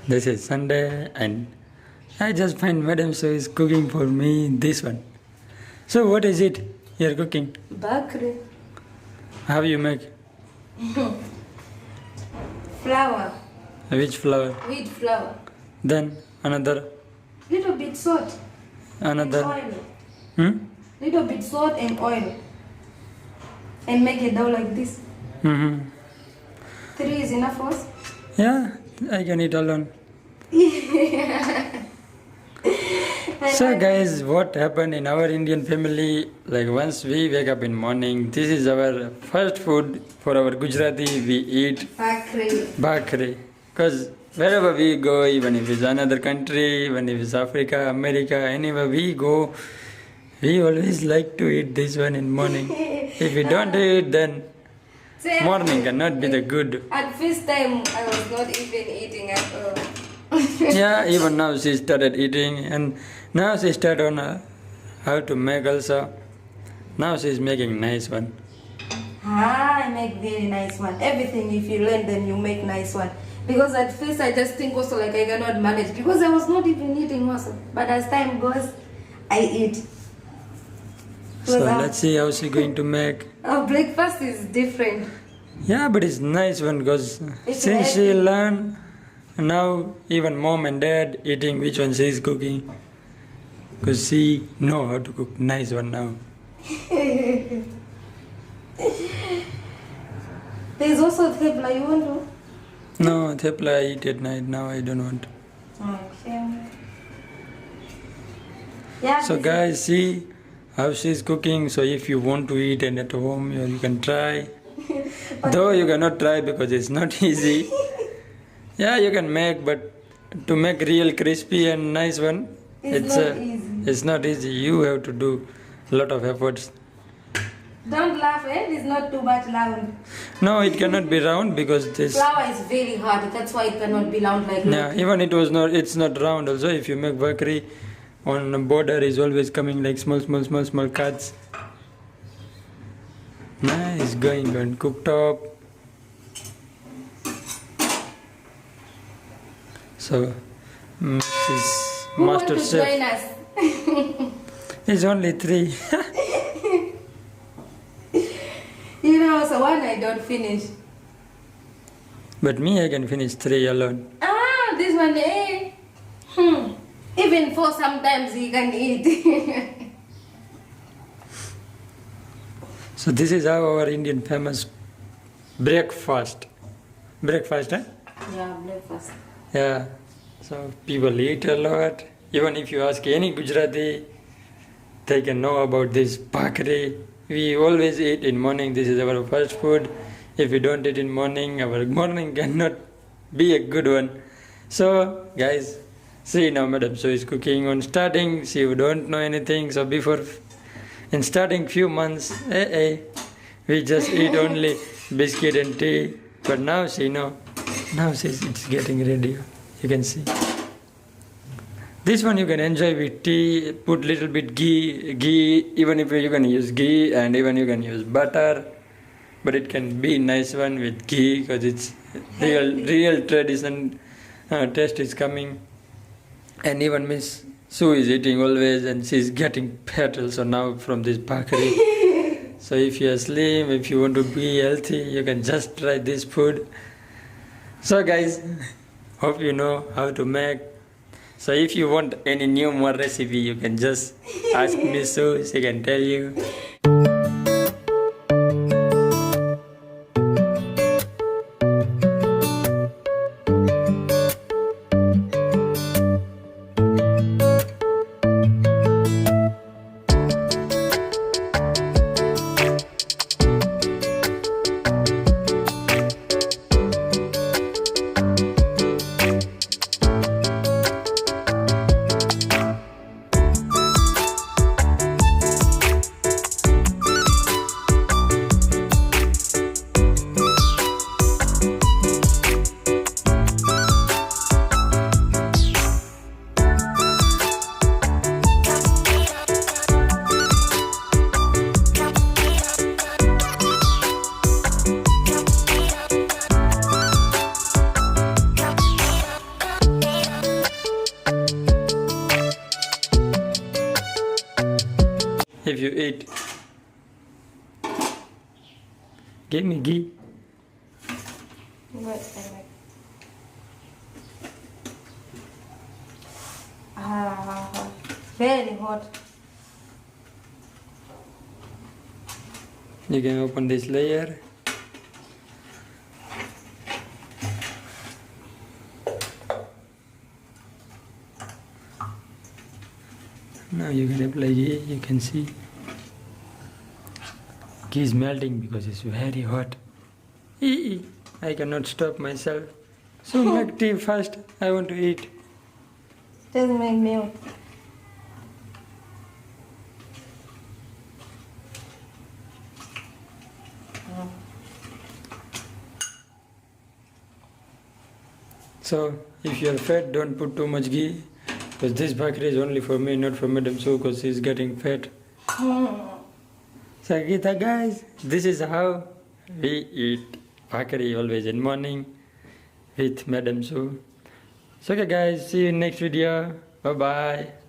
This is Sunday and I just find Madam So is cooking for me this one. So what is it you're cooking? Bhakhari. How you make? Flour. Which flour? Wheat flour. Then another. Little bit salt. Another. And oil. Little bit salt and oil. And make a dough like this. 3 is enough for us? Yeah, I can eat alone. So guys, what happened in our Indian family, like once we wake up in morning, this is our first food for our Gujarati, we eat Bhakhari. Because wherever we go, even if it's another country, even if it's Africa, America, anywhere we go, we always like to eat this one in morning. If we don't eat, then morning cannot be the good. At first time, I was not even eating at all. Yeah, even now she started eating, and now she started on how to make also. Now she's making nice one. I make very nice one. Everything if you learn, then you make nice one. Because at first I just think also like I cannot manage because I was not even eating also. But as time goes, I eat. So let's see how she's going to make. Our breakfast is different. Yeah, but it's nice one because since she learned, now even mom and dad eating which one she is cooking. Because she know how to cook nice one now. There's also thepla, you want to? No, thepla I eat at night, now I don't want. Okay. Yeah, so guys, see how she's cooking. So if you want to eat and at home, you can try. Though you cannot try because it's not easy. Yeah, you can make, but to make real crispy and nice one, it's not easy. It's not easy. You have to do a lot of efforts. Don't laugh, eh? It's not too much round. No, it cannot be round because this flour is very hard. That's why it cannot be round like that. Yeah, even it's not round. Also, if you make bhakhari, on the border is always coming like small cuts. Nice, going on cooktop. So, this master chef. Join us? It's only 3. You know, so one I don't finish. But me, I can finish 3 alone. Ah, this one, eh? Even 4 sometimes he can eat. So this is how our Indian famous breakfast. Breakfast, eh? Yeah, breakfast. Yeah. So people eat a lot. Even if you ask any Gujarati, they can know about this bhakhari. We always eat in morning. This is our first food. If we don't eat in morning, our morning cannot be a good one. So guys, see now Madam So is cooking on starting. She don't know anything. So before, in starting few months, we just eat only biscuit and tea. But now she know. Now it's getting ready. You can see. This one you can enjoy with tea. Put little bit ghee. Even if you can use ghee and even you can use butter. But it can be nice one with ghee because it's real tradition. Taste is coming. And even Miss Sue is eating always and she's getting fat also now from this bhakhari. So if you are slim, if you want to be healthy, you can just try this food. So guys, hope you know how to make. So if you want any more recipe, you can just ask Miss Sue, she can tell you. if you eat. Give me ghee. Wait, wait. Ah, very hot. You can open this layer. Now you can apply ghee. You can see ghee is melting because it's very hot. I cannot stop myself. So make tea first. I want to eat. Just make milk. So if you are fat, don't put too much ghee. Because this bhakhari is only for me, not for Madam Sue, because she's getting fat. So Geeta guys, this is how we eat bhakhari always in morning with Madam Sue. So okay guys, see you in next video. Bye bye.